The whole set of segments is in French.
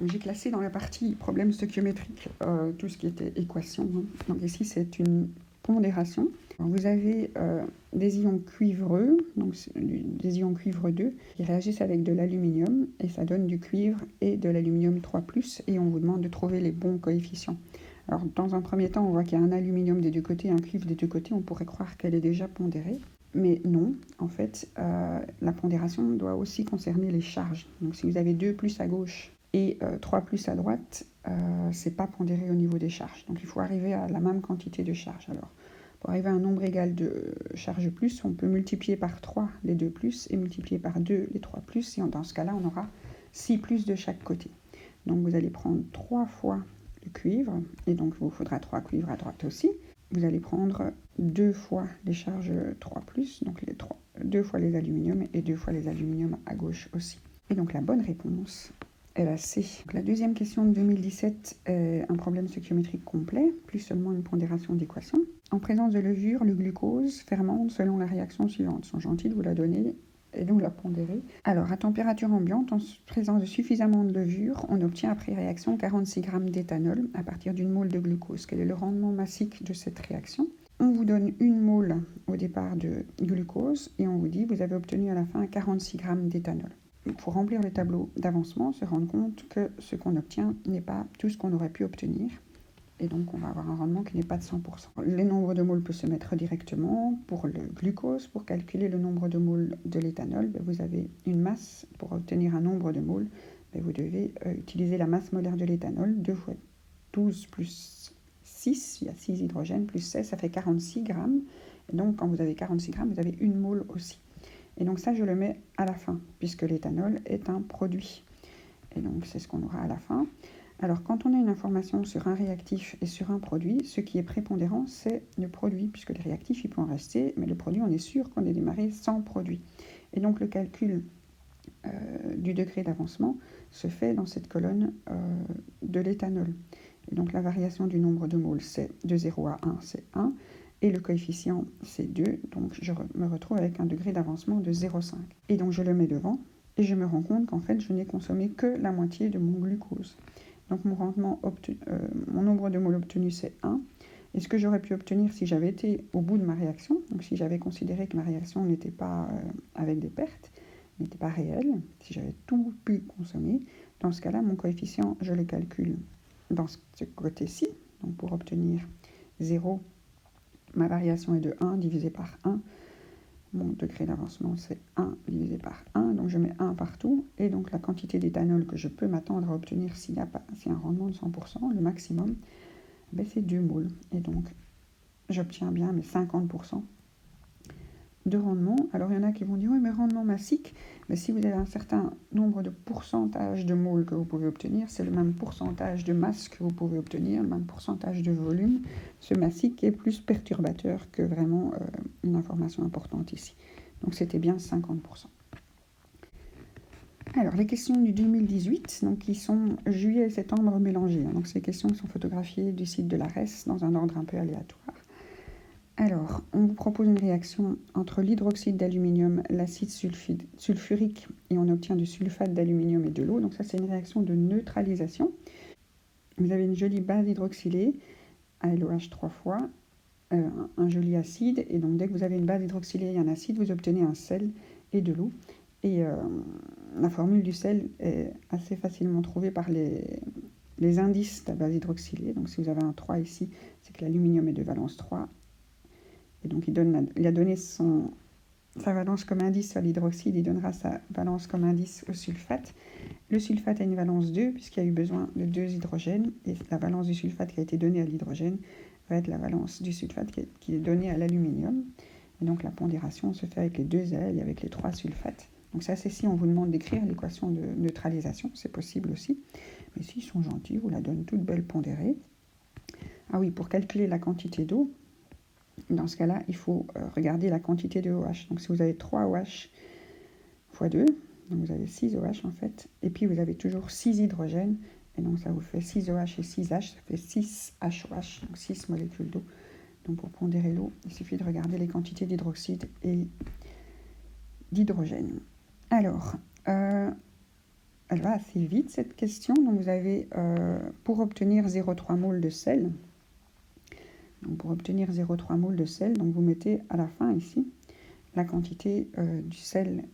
J'ai classé dans la partie problème stoichiométrique tout ce qui était équation. Donc ici, c'est une pondération. Alors, vous avez des ions cuivreux, donc des ions cuivre 2, qui réagissent avec de l'aluminium, et ça donne du cuivre et de l'aluminium 3+, et on vous demande de trouver les bons coefficients. Alors, dans un premier temps, on voit qu'il y a un aluminium des deux côtés, un cuivre des deux côtés. On pourrait croire qu'elle est déjà pondérée. Mais non, en fait, la pondération doit aussi concerner les charges. Donc, si vous avez 2+ à gauche et 3+ à droite, c'est pas pondéré au niveau des charges. Donc, il faut arriver à la même quantité de charges. Alors, pour arriver à un nombre égal de charges plus, on peut multiplier par 3 les 2+ et multiplier par 2 les 3+. Et dans ce cas-là, on aura 6+ de chaque côté. Donc, vous allez prendre 3 fois le cuivre, et donc il vous faudra 3 cuivres à droite aussi. Vous allez prendre 2 fois les charges 3+, donc 2 fois les aluminiums et 2 fois les aluminiums à gauche aussi. Et donc la bonne réponse est la C. Donc, la deuxième question de 2017 est un problème stoichiométrique complet, plus seulement une pondération d'équation. En présence de levure, le glucose fermente selon la réaction suivante. Ils sont gentils de vous la donner et donc la pondérer. Alors, à température ambiante, en présence de suffisamment de levure, on obtient après réaction 46 g d'éthanol à partir d'une mole de glucose. Quel est le rendement massique de cette réaction ? On vous donne une mole au départ de glucose et on vous dit vous avez obtenu à la fin 46 g d'éthanol. Il faut remplir le tableau d'avancement, se rendre compte que ce qu'on obtient n'est pas tout ce qu'on aurait pu obtenir. Et donc, on va avoir un rendement qui n'est pas de 100%. Les nombres de moles peuvent se mettre directement. Pour le glucose, pour calculer le nombre de moles de l'éthanol, vous avez une masse. Pour obtenir un nombre de moles, vous devez utiliser la masse molaire de l'éthanol. 2 fois 12 plus 6, il y a 6 hydrogènes, plus 16, ça fait 46 grammes. Et donc, quand vous avez 46 grammes, vous avez une mole aussi. Et donc ça, je le mets à la fin, puisque l'éthanol est un produit. Et donc, c'est ce qu'on aura à la fin. Alors, quand on a une information sur un réactif et sur un produit, ce qui est prépondérant, c'est le produit, puisque les réactifs, il peut en rester, mais le produit, on est sûr qu'on est démarré sans produit. Et donc, le calcul du degré d'avancement se fait dans cette colonne de l'éthanol. Et donc, la variation du nombre de moles, c'est de 0 à 1, c'est 1, et le coefficient, c'est 2, donc je me retrouve avec un degré d'avancement de 0,5. Et donc, je le mets devant, et je me rends compte qu'en fait, je n'ai consommé que la moitié de mon glucose. Donc mon nombre de moles obtenus, c'est 1. Et ce que j'aurais pu obtenir si j'avais été au bout de ma réaction, donc si j'avais considéré que ma réaction n'était pas avec des pertes, n'était pas réelle, si j'avais tout pu consommer, dans ce cas-là, mon coefficient, je le calcule dans ce côté-ci. Donc pour obtenir 0, ma variation est de 1 divisé par 1. Mon degré d'avancement, c'est 1 divisé par 1, donc je mets 1 partout, et donc la quantité d'éthanol que je peux m'attendre à obtenir s'il y a un rendement de 100%, le maximum, c'est 2 moles. Et donc, j'obtiens bien mes 50% de rendement. Alors, il y en a qui vont dire, oui, mais rendement massique, mais si vous avez un certain nombre de pourcentage de moles que vous pouvez obtenir, c'est le même pourcentage de masse que vous pouvez obtenir, le même pourcentage de volume. Ce massique est plus perturbateur que vraiment une information importante ici. Donc, c'était bien 50%. Alors, les questions du 2018, donc, qui sont juillet et septembre mélangés. Donc, ces questions qui sont photographiées du site de l'ARES dans un ordre un peu aléatoire. Alors, on vous propose une réaction entre l'hydroxyde d'aluminium, l'acide sulfurique, et on obtient du sulfate d'aluminium et de l'eau. Donc ça, c'est une réaction de neutralisation. Vous avez une jolie base hydroxylée, ALOH 3 fois, un joli acide. Et donc, dès que vous avez une base hydroxylée et un acide, vous obtenez un sel et de l'eau. Et la formule du sel est assez facilement trouvée par les indices de la base hydroxylée. Donc, si vous avez un 3 ici, c'est que l'aluminium est de valence 3. Et donc, il a donné sa valence comme indice à l'hydroxyde, il donnera sa valence comme indice au sulfate. Le sulfate a une valence 2, puisqu'il y a eu besoin de 2 hydrogènes, et la valence du sulfate qui a été donnée à l'hydrogène va être la valence du sulfate qui est donnée à l'aluminium. Et donc, la pondération se fait avec les 2 L et avec les 3 sulfates. Donc, ça, c'est si on vous demande d'écrire l'équation de neutralisation, c'est possible aussi. Mais s'ils sont gentils, vous la donnent toute belle pondérée. Ah oui, pour calculer la quantité d'eau, dans ce cas-là, il faut regarder la quantité de OH. Donc, si vous avez 3 OH x 2, donc vous avez 6 OH en fait, et puis vous avez toujours 6 hydrogènes, et donc ça vous fait 6 OH et 6 H, ça fait 6 HOH, donc 6 molécules d'eau. Donc, pour pondérer l'eau, il suffit de regarder les quantités d'hydroxyde et d'hydrogène. Alors, elle va assez vite cette question. Donc vous avez, pour obtenir 0,3 mol de sel, donc pour obtenir 0,3 mol de sel, donc vous mettez à la fin ici la quantité du sel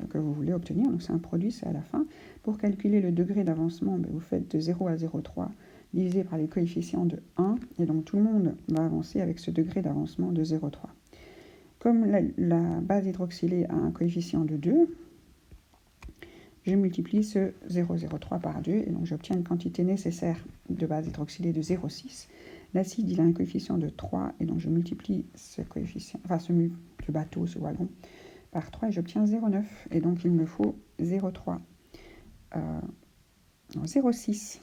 que vous voulez obtenir. Donc c'est un produit, c'est à la fin. Pour calculer le degré d'avancement, vous faites de 0 à 0,3 divisé par les coefficients de 1. Et donc tout le monde va avancer avec ce degré d'avancement de 0,3. Comme la base hydroxylée a un coefficient de 2, je multiplie ce 0,03 par 2 et donc j'obtiens une quantité nécessaire de base hydroxylée de 0,6. L'acide, il a un coefficient de 3 et donc je multiplie ce coefficient, enfin ce bateau, ce wagon, par 3 et j'obtiens 0,9. Et donc il me faut 0,3, 0,6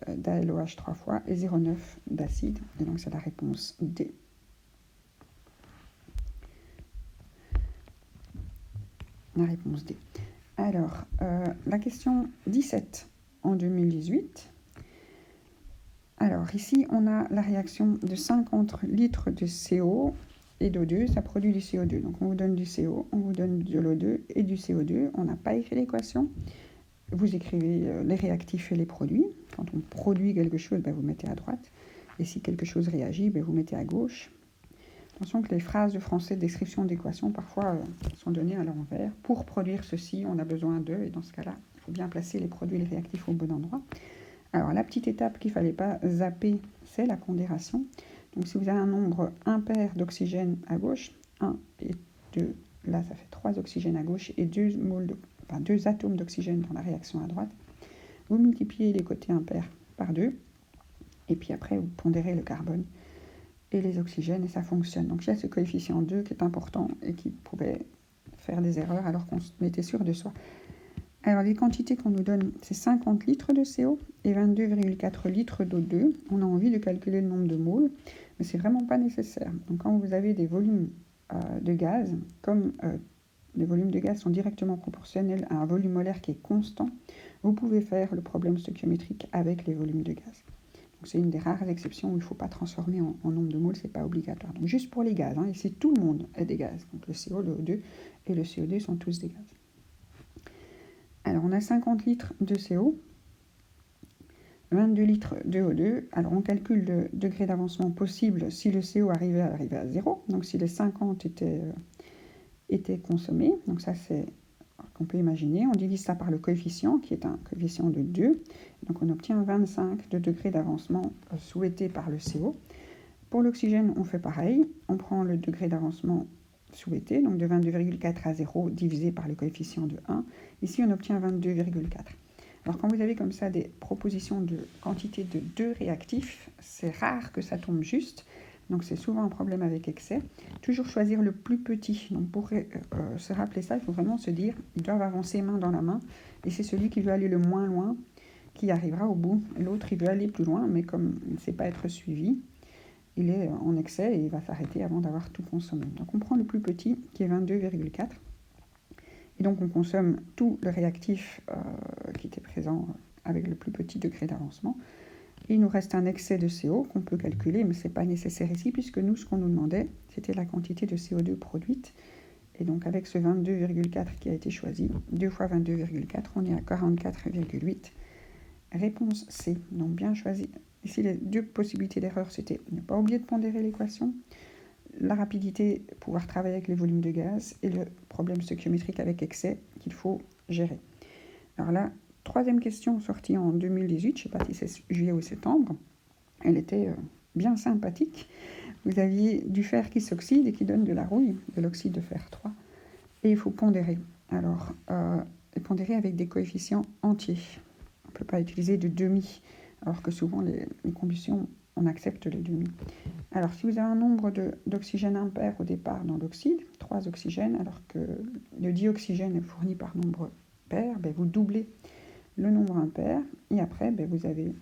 d'ALOH 3 fois et 0,9 d'acide. Et donc c'est la réponse D. La réponse D. Alors, la question 17 en 2018. Alors, ici, on a la réaction de 50 litres de CO et d'O2. Ça produit du CO2. Donc, on vous donne du CO, on vous donne de l'O2 et du CO2. On n'a pas écrit l'équation. Vous écrivez les réactifs et les produits. Quand on produit quelque chose, vous mettez à droite. Et si quelque chose réagit, vous mettez à gauche. Attention que les phrases de français de description d'équation, parfois, sont données à l'envers. Pour produire ceci, on a besoin de, et dans ce cas-là, il faut bien placer les produits et les réactifs au bon endroit. Alors, la petite étape qu'il ne fallait pas zapper, c'est la pondération. Donc, si vous avez un nombre impair d'oxygène à gauche, 1 et 2, là, ça fait 3 oxygènes à gauche et 2 atomes d'oxygène dans la réaction à droite, vous multipliez les côtés impairs par 2, et puis après, vous pondérez le carbone et les oxygènes, et ça fonctionne. Donc il y a ce coefficient 2 qui est important et qui pouvait faire des erreurs alors qu'on était sûr de soi. Alors les quantités qu'on nous donne, c'est 50 litres de CO et 22,4 litres d'O2. On a envie de calculer le nombre de moles, mais c'est vraiment pas nécessaire. Donc quand vous avez des volumes de gaz, comme les volumes de gaz sont directement proportionnels à un volume molaire qui est constant, vous pouvez faire le problème stoichiométrique avec les volumes de gaz. C'est une des rares exceptions où il ne faut pas transformer en nombre de moles, ce n'est pas obligatoire. Donc juste pour les gaz, ici tout le monde est des gaz. Donc le CO, le O2 et le CO2 sont tous des gaz. Alors on a 50 litres de CO, 22 litres de O2. Alors on calcule le degré d'avancement possible si le CO arrivait à 0. Donc si les 50 étaient consommés, donc ça c'est qu'on peut imaginer, on divise ça par le coefficient, qui est un coefficient de 2. Donc on obtient 25 de degré d'avancement souhaité par le CO. Pour l'oxygène, on fait pareil. On prend le degré d'avancement souhaité, donc de 22,4 à 0 divisé par le coefficient de 1. Ici, on obtient 22,4. Alors quand vous avez comme ça des propositions de quantité de 2 réactifs, c'est rare que ça tombe juste. Donc c'est souvent un problème avec excès. Toujours choisir le plus petit. Donc pour se rappeler ça, il faut vraiment se dire, ils doivent avancer main dans la main. Et c'est celui qui veut aller le moins loin qui arrivera au bout. L'autre, il veut aller plus loin, mais comme il ne sait pas être suivi, il est en excès et il va s'arrêter avant d'avoir tout consommé. Donc on prend le plus petit, qui est 22,4. Et donc on consomme tout le réactif qui était présent avec le plus petit degré d'avancement. Il nous reste un excès de CO qu'on peut calculer, mais ce n'est pas nécessaire ici, puisque nous, ce qu'on nous demandait, c'était la quantité de CO2 produite. Et donc, avec ce 22,4 qui a été choisi, 2 fois 22,4, on est à 44,8. Réponse C, donc bien choisi. Ici, les deux possibilités d'erreur, c'était ne pas oublier de pondérer l'équation, la rapidité, pouvoir travailler avec les volumes de gaz, et le problème stoichiométrique avec excès qu'il faut gérer. Alors là, troisième question sortie en 2018, je ne sais pas si c'est juillet ou septembre, elle était bien sympathique. Vous aviez du fer qui s'oxyde et qui donne de la rouille, de l'oxyde de fer 3, et il faut pondérer. Alors, pondérer avec des coefficients entiers. On ne peut pas utiliser de demi, alors que souvent les combustions, on accepte les demi. Alors, si vous avez un nombre d'oxygène impair au départ dans l'oxyde, 3 oxygènes, alors que le dioxygène est fourni par nombre pair, vous doublez le nombre impair, et après, vous avez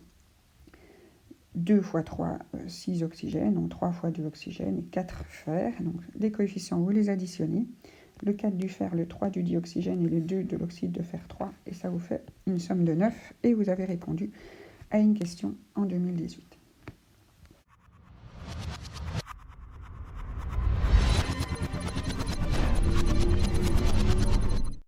2 fois 3, 6 oxygènes, donc 3 fois 2 oxygènes et 4 fer. Donc les coefficients, vous les additionnez. Le 4 du fer, le 3 du dioxygène et le 2 de l'oxyde de fer 3. Et ça vous fait une somme de 9. Et vous avez répondu à une question en 2018.